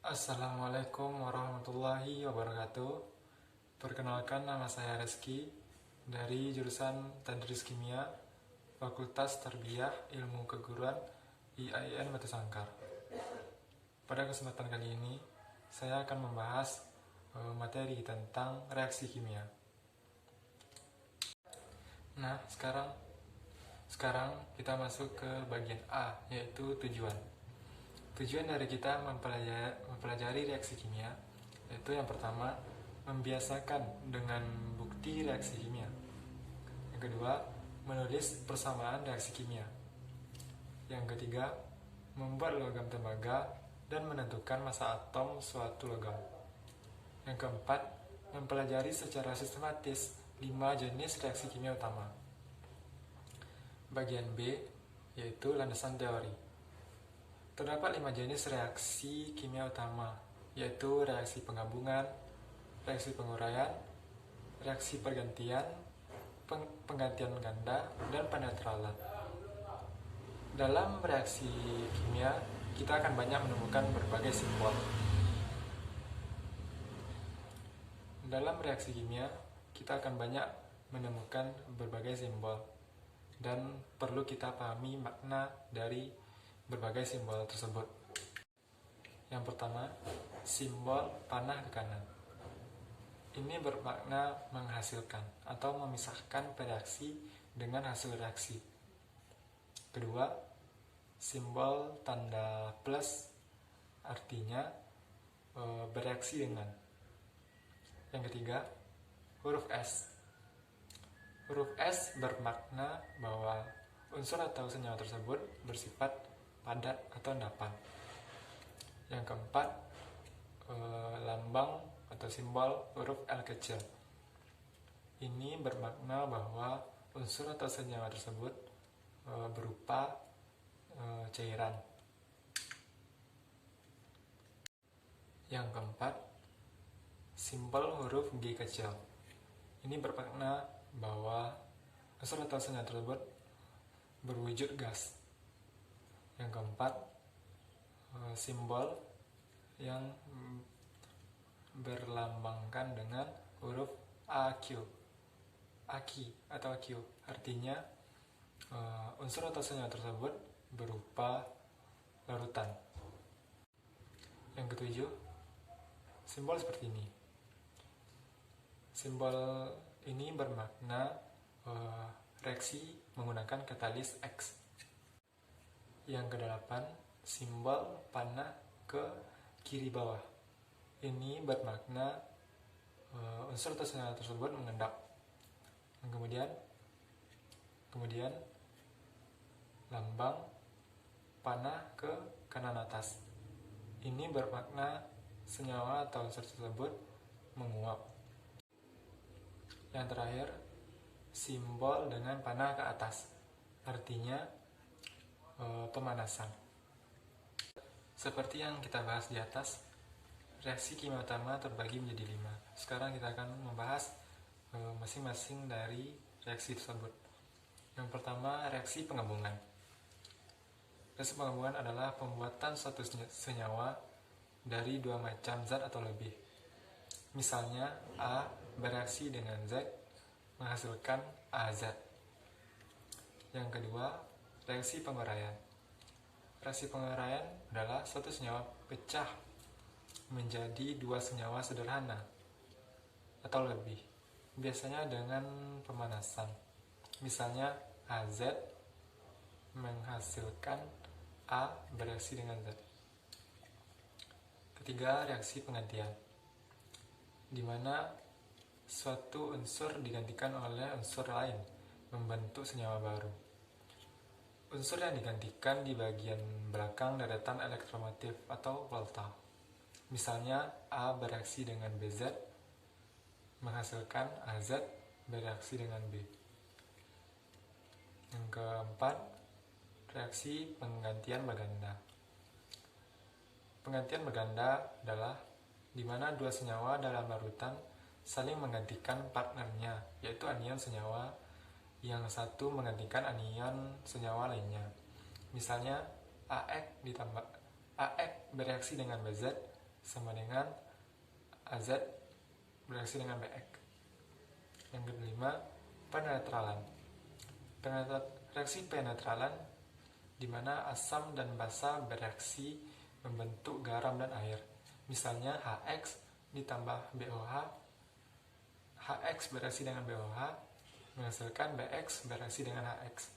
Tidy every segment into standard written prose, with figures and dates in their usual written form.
Assalamualaikum warahmatullahi wabarakatuh. Perkenalkan, nama saya Reski dari jurusan Tadris Kimia, Fakultas Tarbiyah Ilmu Keguruan IAIN Batu Sangkar. Pada kesempatan kali ini, saya akan membahas materi tentang reaksi kimia. Nah, sekarang kita masuk ke bagian A, yaitu tujuan. Tujuan dari kita mempelajari reaksi kimia yaitu yang pertama, membiasakan dengan bukti reaksi kimia. Yang kedua, menulis persamaan reaksi kimia. Yang ketiga, membuat logam tembaga dan menentukan massa atom suatu logam. Yang keempat, mempelajari secara sistematis 5 jenis reaksi kimia utama. Bagian B, yaitu landasan teori. Terdapat 5 jenis reaksi kimia utama, yaitu reaksi penggabungan, reaksi penguraian, reaksi pergantian, penggantian ganda, dan penetralan. Dalam reaksi kimia, kita akan banyak menemukan berbagai simbol. Dalam reaksi kimia, kita akan banyak menemukan berbagai simbol, dan perlu kita pahami makna dari berbagai simbol tersebut. Yang pertama, simbol panah ke kanan. Ini bermakna menghasilkan atau memisahkan reaksi dengan hasil reaksi. Kedua, simbol tanda plus artinya bereaksi dengan. Yang ketiga, huruf S. Huruf S bermakna bahwa unsur atau senyawa tersebut bersifat padat atau endapan. Yang keempat, lambang atau simbol huruf L kecil. Ini bermakna bahwa unsur atau senyawa tersebut berupa cairan. Yang keempat, simbol huruf G kecil. Ini bermakna bahwa unsur atau senyawa tersebut berwujud gas. Yang keempat, simbol yang berlambangkan dengan huruf AQ, Aki atau AQ, artinya unsur atau senyawa tersebut berupa larutan. Yang ketujuh, simbol seperti ini. Simbol ini bermakna reaksi menggunakan katalis X. Yang kedelapan, simbol panah ke kiri bawah. Ini bermakna unsur atau senyawa tersebut mengendap. Kemudian lambang panah ke kanan atas. Ini bermakna senyawa atau unsur tersebut menguap. Yang terakhir, simbol dengan panah ke atas, artinya pemanasan. Seperti yang kita bahas di atas, reaksi kimia utama terbagi menjadi 5. Sekarang kita akan membahas masing-masing dari reaksi tersebut. Yang pertama, reaksi penggabungan. Reaksi penggabungan adalah pembuatan suatu senyawa dari 2 macam zat atau lebih. Misalnya, A bereaksi dengan Z menghasilkan AZ. Yang kedua, reaksi penguraian. Reaksi penguraian adalah suatu senyawa pecah menjadi 2 senyawa sederhana atau lebih, biasanya dengan pemanasan. Misalnya, AZ menghasilkan A bereaksi dengan Z. Ketiga, reaksi penggantian, di mana suatu unsur digantikan oleh unsur lain membentuk senyawa baru. Unsur yang digantikan di bagian belakang deretan elektromotif atau volta. Misalnya, A bereaksi dengan BZ menghasilkan AZ bereaksi dengan B. Yang keempat, reaksi penggantian berganda. Penggantian berganda adalah di mana 2 senyawa dalam larutan saling menggantikan partnernya, yaitu anion senyawa yang satu menggantikan anion senyawa lainnya. Misalnya, AX bereaksi dengan BZ sama dengan AZ bereaksi dengan BX. Yang kelima, penetralan. Reaksi penetralan di mana asam dan basa bereaksi membentuk garam dan air. Misalnya HX ditambah BOH, HX bereaksi dengan BOH menghasilkan BX bereaksi dengan HX.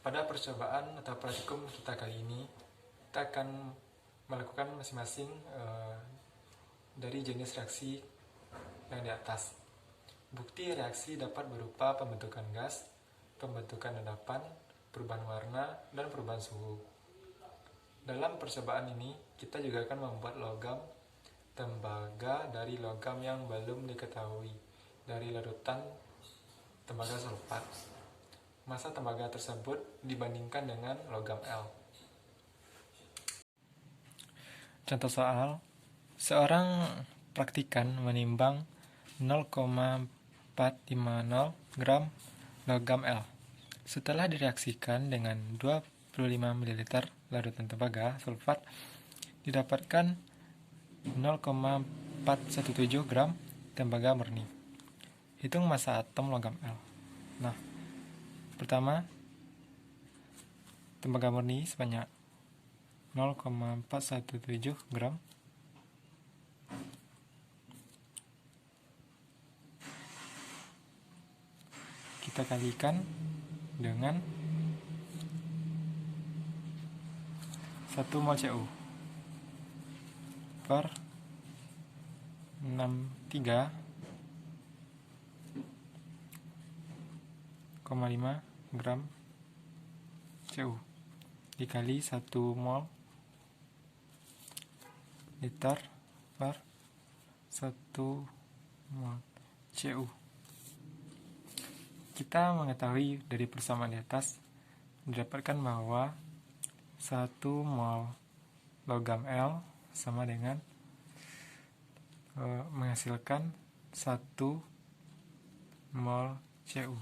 Pada percobaan atau praktikum kita kali ini, kita akan melakukan masing-masing dari jenis reaksi yang di atas. Bukti reaksi dapat berupa pembentukan gas, pembentukan endapan, perubahan warna, dan perubahan suhu. Dalam percobaan ini, kita juga akan membuat logam tembaga dari logam yang belum diketahui dari larutan tembaga sulfat. Massa tembaga tersebut dibandingkan dengan logam L. Contoh soal, seorang praktikan menimbang 0,450 gram logam L. Setelah direaksikan dengan 25 ml larutan tembaga sulfat, didapatkan 0,417 gram tembaga murni. Hitung massa atom logam L. Nah, pertama, tembaga murni sebanyak 0,417 gram. Kita kalikan dengan 1 mol Cu per 63,5 gram Cu dikali 1 mol liter per 1 mol Cu. Kita mengetahui dari persamaan di atas didapatkan bahwa 1 mol logam L sama dengan menghasilkan 1 mol Cu.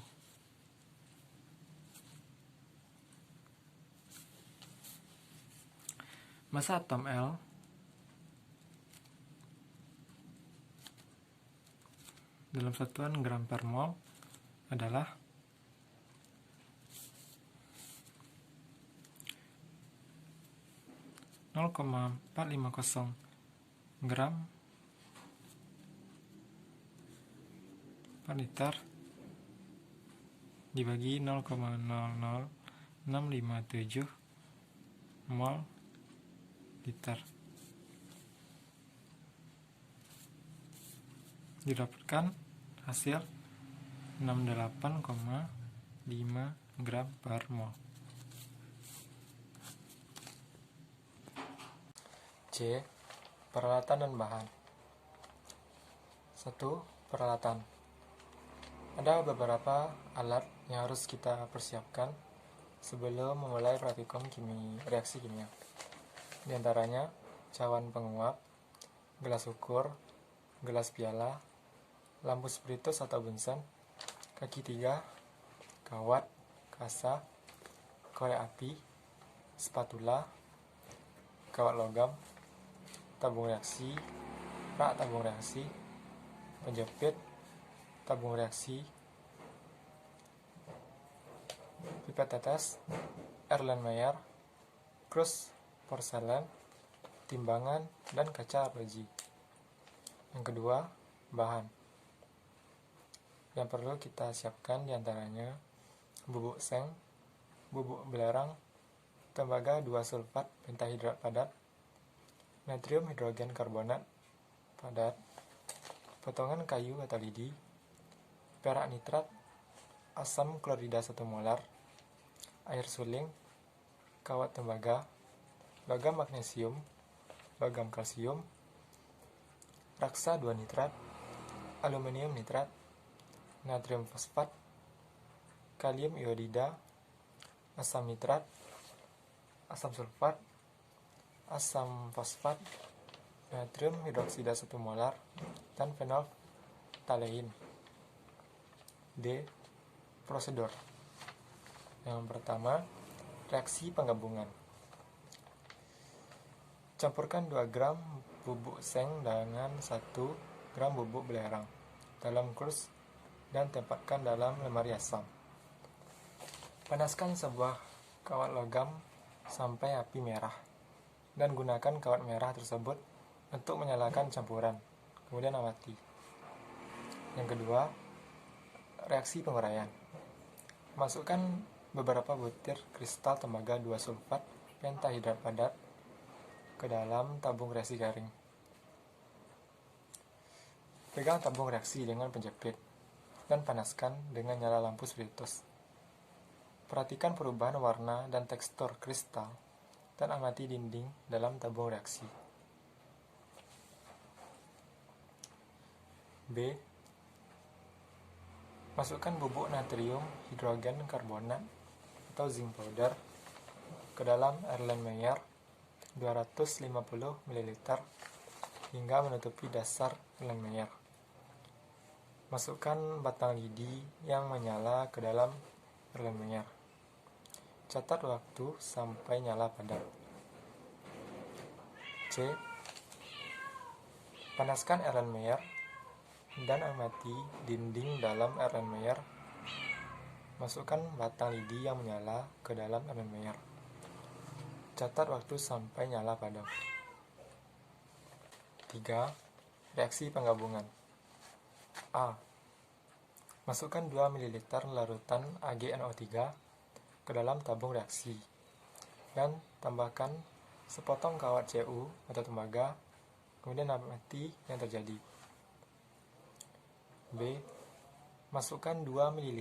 Massa atom L dalam satuan gram per mol adalah 0,450 gram per liter dibagi 0,00657 mol liter. Didapatkan hasil 68,5 gram per mol. C. Peralatan dan bahan. 1. Peralatan. Ada beberapa alat yang harus kita persiapkan sebelum memulai praktikum reaksi kimia. Di antaranya cawan penguap, gelas ukur, gelas piala, lampu spiritus atau bunsen, kaki 3, kawat, kasa, korek api, spatula, kawat logam, tabung reaksi, rak tabung reaksi, penjepit, tabung reaksi, pipet tetes, Erlenmeyer, krus porselen, timbangan, dan kaca arloji. Yang kedua, bahan. Yang perlu kita siapkan diantaranya bubuk seng, bubuk belerang, tembaga 2 sulfat pentahidrat padat, natrium hidrogen karbonat padat, potongan kayu atau lidi, perak nitrat, asam klorida 1 molar, air suling, kawat tembaga, logam magnesium, logam kalsium, raksa 2 nitrat, aluminium nitrat, natrium fosfat, kalium iodida, asam nitrat, asam sulfat, asam fosfat, natrium hidroksida 1 molar, dan fenolftalein. D. Prosedur. Yang pertama, reaksi penggabungan. Campurkan 2 gram bubuk seng dengan 1 gram bubuk belerang dalam kurs dan tempatkan dalam lemari asam. Panaskan sebuah kawat logam sampai api merah dan gunakan kawat merah tersebut untuk menyalakan campuran, kemudian amati. Yang kedua, reaksi penguraian. Masukkan beberapa butir kristal tembaga 2 sulfat pentahidrat padat ke dalam tabung reaksi garing. Pegang tabung reaksi dengan penjepit dan panaskan dengan nyala lampu spiritus. Perhatikan perubahan warna dan tekstur kristal dan amati dinding dalam tabung reaksi. B. Masukkan bubuk natrium hidrogen karbonat atau zinc powder ke dalam Erlenmeyer 250 ml hingga menutupi dasar Erlenmeyer. Masukkan batang lidi yang menyala ke dalam Erlenmeyer. Catat waktu sampai nyala padam. C. Panaskan Erlenmeyer dan amati dinding dalam Erlenmeyer. Masukkan batang lidi yang menyala ke dalam Erlenmeyer. Catat waktu sampai nyala padam. 3. Reaksi penggabungan. A. Masukkan 2 ml larutan AgNO3 ke dalam tabung reaksi dan tambahkan sepotong kawat Cu atau tembaga, kemudian amati yang terjadi. B. Masukkan 2 ml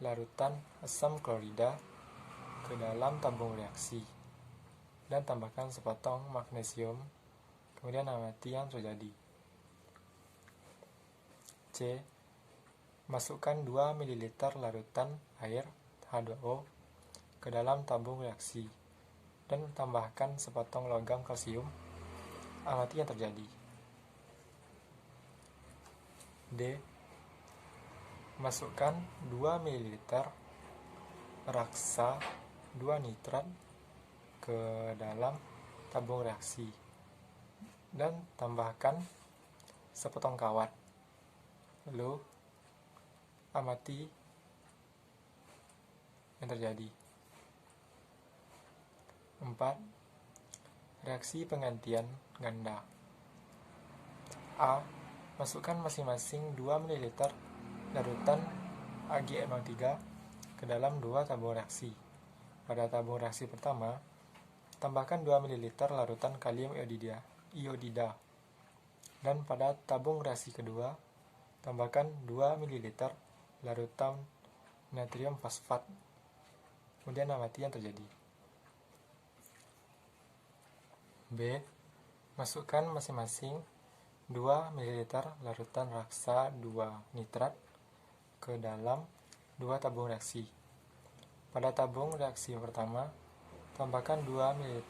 larutan asam klorida ke dalam tabung reaksi dan tambahkan sepotong magnesium, kemudian amati yang terjadi. C. Masukkan 2 ml larutan air H2O ke dalam tabung reaksi dan tambahkan sepotong logam kalsium, amati yang terjadi. D. Masukkan 2 ml raksa 2 nitrat ke dalam tabung reaksi dan tambahkan sepotong kawat, lalu amati yang terjadi. 4. Reaksi penggantian ganda. A. Masukkan masing-masing 2 ml larutan AgNO3 ke dalam 2 tabung reaksi. Pada tabung reaksi pertama, tambahkan 2 ml larutan kalium iodida. Dan pada tabung reaksi kedua, tambahkan 2 ml larutan natrium fosfat. Kemudian amati yang terjadi. B. Masukkan masing-masing 2 ml larutan raksa 2 nitrat ke dalam 2 tabung reaksi. Pada tabung reaksi yang pertama, tambahkan 2 ml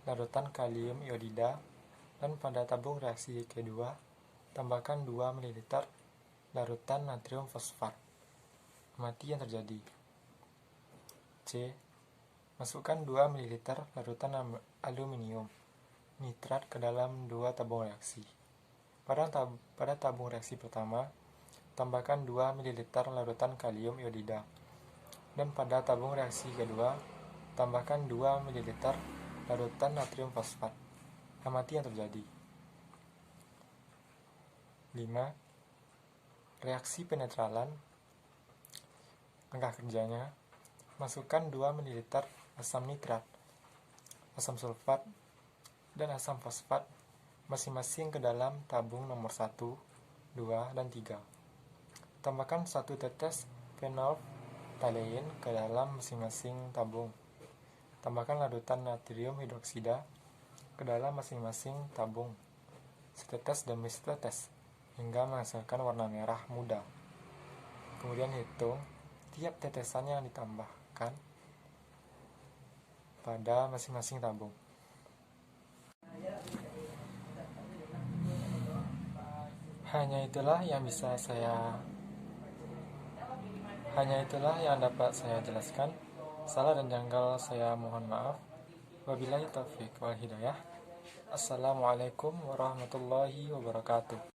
larutan kalium iodida dan pada tabung reaksi kedua, tambahkan 2 ml larutan natrium fosfat. Amati yang terjadi. C. Masukkan 2 ml larutan aluminium nitrat ke dalam 2 tabung reaksi. Pada tabung reaksi pertama, tambahkan 2 ml larutan kalium iodida. Dan pada tabung reaksi kedua, tambahkan 2 ml larutan natrium fosfat. Amati yang terjadi. 5. Reaksi penetralan. Langkah kerjanya, masukkan 2 ml asam nitrat, asam sulfat, dan asam fosfat masing-masing ke dalam tabung nomor 1, 2, dan 3. Tambahkan 1 tetes phenolphthalein ke dalam masing-masing tabung. Tambahkan larutan natrium hidroksida ke dalam masing-masing tabung, setetes demi setetes, hingga menghasilkan warna merah muda. Kemudian hitung tiap tetesan yang ditambahkan pada masing-masing tabung. Hanya itulah yang dapat saya jelaskan. Salah dan janggal saya mohon maaf. Wabillahi taufiq wal hidayah. Assalamualaikum warahmatullahi wabarakatuh.